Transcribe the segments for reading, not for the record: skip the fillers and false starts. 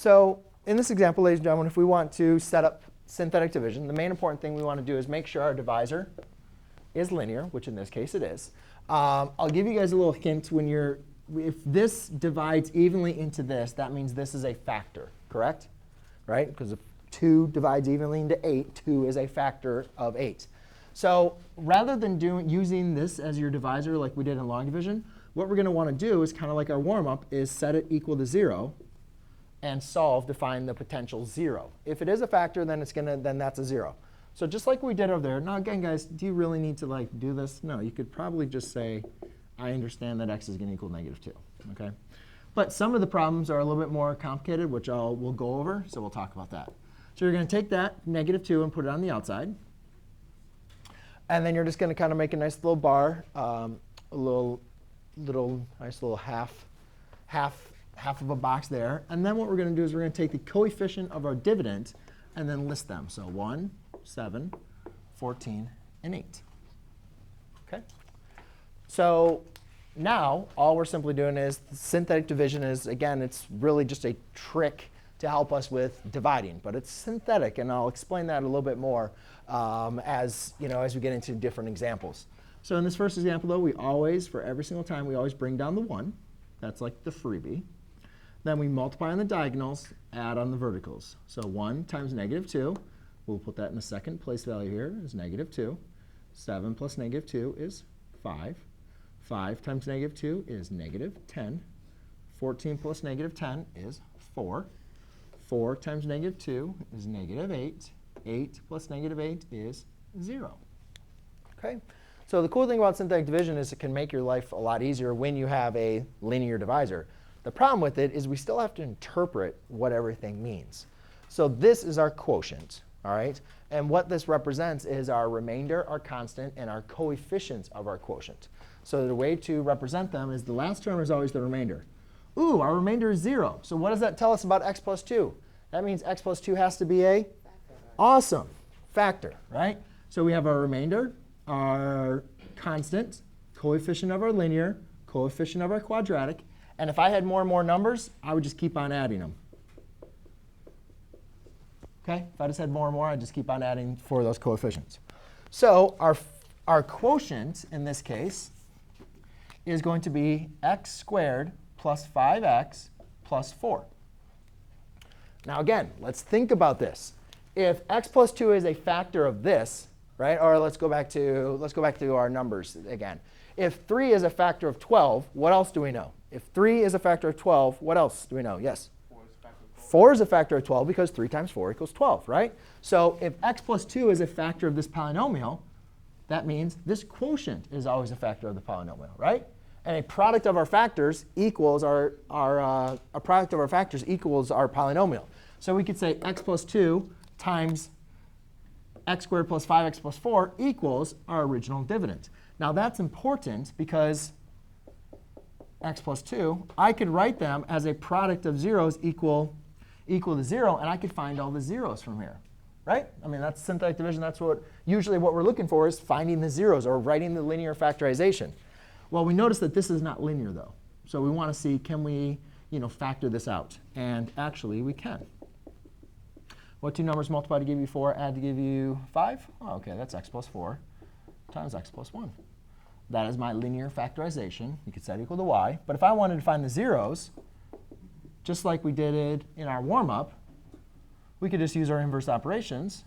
So in this example, ladies and gentlemen, if we want to set up synthetic division, the main important thing we want to do is make sure our divisor is linear, which in this case it is. I'll give you guys a little hint if this divides evenly into this, that means this is a factor, correct? Right? Because if 2 divides evenly into 8, 2 is a factor of 8. So rather than using this as your divisor like we did in long division, what we're going to want to do is kind of like our warm-up is set it equal to 0 and solve to find the potential 0. If it is a factor, then that's a 0. So just like we did over there. Now again, guys, do you really need to do this? No, you could probably just say, I understand that x is going to equal -2. Okay? But some of the problems are a little bit more complicated, which we'll go over. So we'll talk about that. So you're going to take that -2 and put it on the outside. And then you're just going to kind of make a nice little bar, a nice little half of a box there. And then what we're going to do is we're going to take the coefficient of our dividend and then list them. So 1, 7, 14, and 8. OK? So now all we're simply doing is synthetic division is, again, it's really just a trick to help us with dividing. But it's synthetic, and I'll explain that a little bit more as we get into different examples. So in this first example, though, for every single time, we always bring down the 1. That's like the freebie. Then we multiply on the diagonals, add on the verticals. So 1 times -2, we'll put that in the second place value here, is -2. 7 plus -2 is 5. 5 times -2 is -10. 14 plus -10 is 4. 4 times -2 is -8. 8 plus -8 is 0. OK? So the cool thing about synthetic division is it can make your life a lot easier when you have a linear divisor. The problem with it is we still have to interpret what everything means. So this is our quotient. All right? And what this represents is our remainder, our constant, and our coefficients of our quotient. So the way to represent them is the last term is always the remainder. Ooh, our remainder is 0. So what does that tell us about x plus 2? That means x plus 2 has to be a awesome factor, right? So we have our remainder, our constant, coefficient of our linear, coefficient of our quadratic. And if I had more and more numbers, I would just keep on adding them. OK? If I just had more and more, I'd just keep on adding for those coefficients. So our quotient in this case is going to be x squared plus 5x plus 4. Now again, let's think about this. If x plus 2 is a factor of this, right? Or let's go back to our numbers again. If 3 is a factor of 12, what else do we know? If 3 is a factor of 12, what else do we know? Yes? 4 is a factor of 12 because 3 times 4 equals 12, right? So if x plus 2 is a factor of this polynomial, that means this quotient is always a factor of the polynomial, right? And a product of our factors equals our polynomial. So we could say x plus 2 times x squared plus 5x plus 4 equals our original dividend. Now that's important because x plus 2, I could write them as a product of zeros equal to 0, and I could find all the zeros from here, right? I mean, that's synthetic division. That's usually what we're looking for is finding the zeros or writing the linear factorization. Well, we notice that this is not linear, though. So we want to see, can we factor this out? And actually, we can. What two numbers multiply to give you 4, add to give you 5? Oh, OK, that's x plus 4 times x plus 1. That is my linear factorization. You could set equal to y. But if I wanted to find the zeros, just like we did it in our warm-up, we could just use our inverse operations.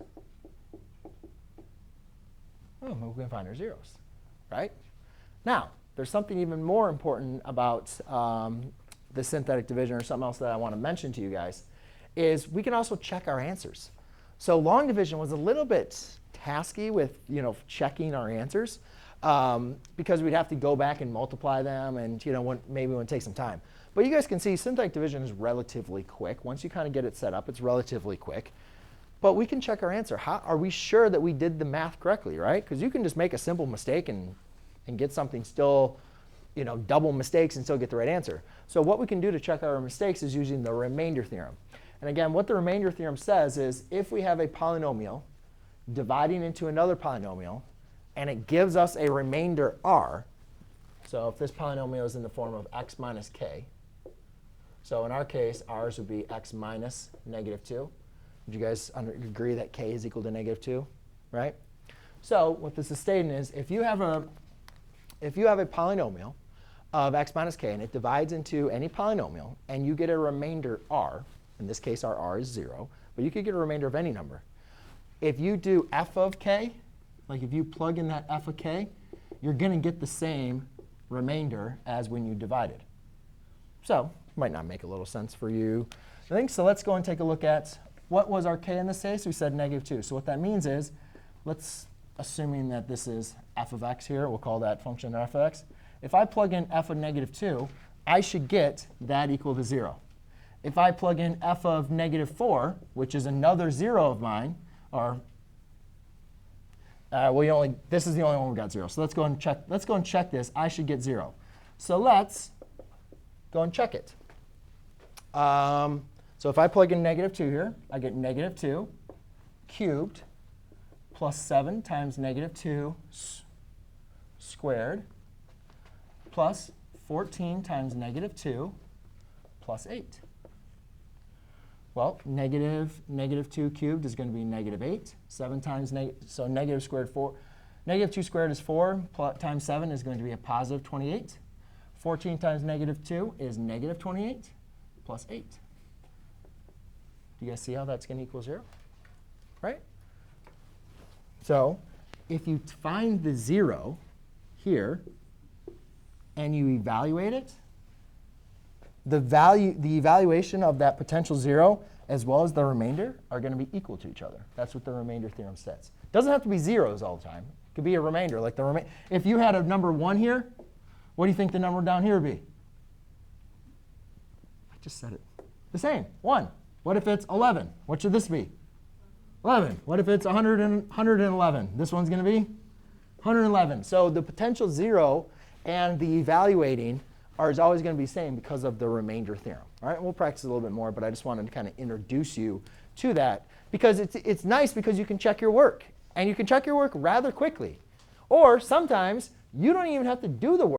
Oh, we can find our zeros, right? Now, there's something even more important about the synthetic division, or something else that I want to mention to you guys, is we can also check our answers. So long division was a little bit tasky with checking our answers because we'd have to go back and multiply them, and maybe it would take some time. But you guys can see synthetic division is relatively quick. Once you kind of get it set up, it's relatively quick. But we can check our answer. How are we sure that we did the math correctly, right? Because you can just make a simple mistake and get something still, double mistakes and still get the right answer. So what we can do to check our mistakes is using the remainder theorem. And again, what the remainder theorem says is if we have a polynomial dividing into another polynomial, and it gives us a remainder r, so if this polynomial is in the form of x minus k, So in our case, ours would be x minus -2. Would you guys agree that k is equal to -2, right? So what this is stating is if you have a polynomial of x minus k and it divides into any polynomial and you get a remainder r, in this case our r is 0, but you could get a remainder of any number. If you do f of k, like if you plug in that f of k, you're going to get the same remainder as when you divided. So might not make a little sense for you, I think. So let's go and take a look at what was our k in this case. We said -2. So what that means is, assuming that this is f of x here, we'll call that function f of x. If I plug in f of -2, I should get that equal to 0. If I plug in f of -4, which is another 0 of mine, or this is the only one we got 0. So let's go and check. Let's go and check this. I should get 0. So let's go and check it. So if I plug in -2 here, I get -2 cubed plus 7 times -2 squared plus 14 times -2 plus 8. Well, -2 cubed is going to be -8. 7 times so -2 squared is 4 times 7 is going to be a positive 28. 14 times -2 is -28 plus 8. Do you guys see how that's going to equal 0? Right? So if you find the 0 here and you evaluate it, the evaluation of that potential 0 as well as the remainder are going to be equal to each other. That's what the remainder theorem says. It doesn't have to be zeros all the time. It could be a remainder. Like if you had a number 1 here, what do you think the number down here would be? I just said it. The same, 1. What if it's 11? What should this be? 11. What if it's 111? This one's going to be 111. So the potential 0 and the evaluating is always going to be the same because of the remainder theorem. All right, we'll practice a little bit more, but I just wanted to kind of introduce you to that because it's nice because you can check your work. And you can check your work rather quickly. Or sometimes you don't even have to do the work.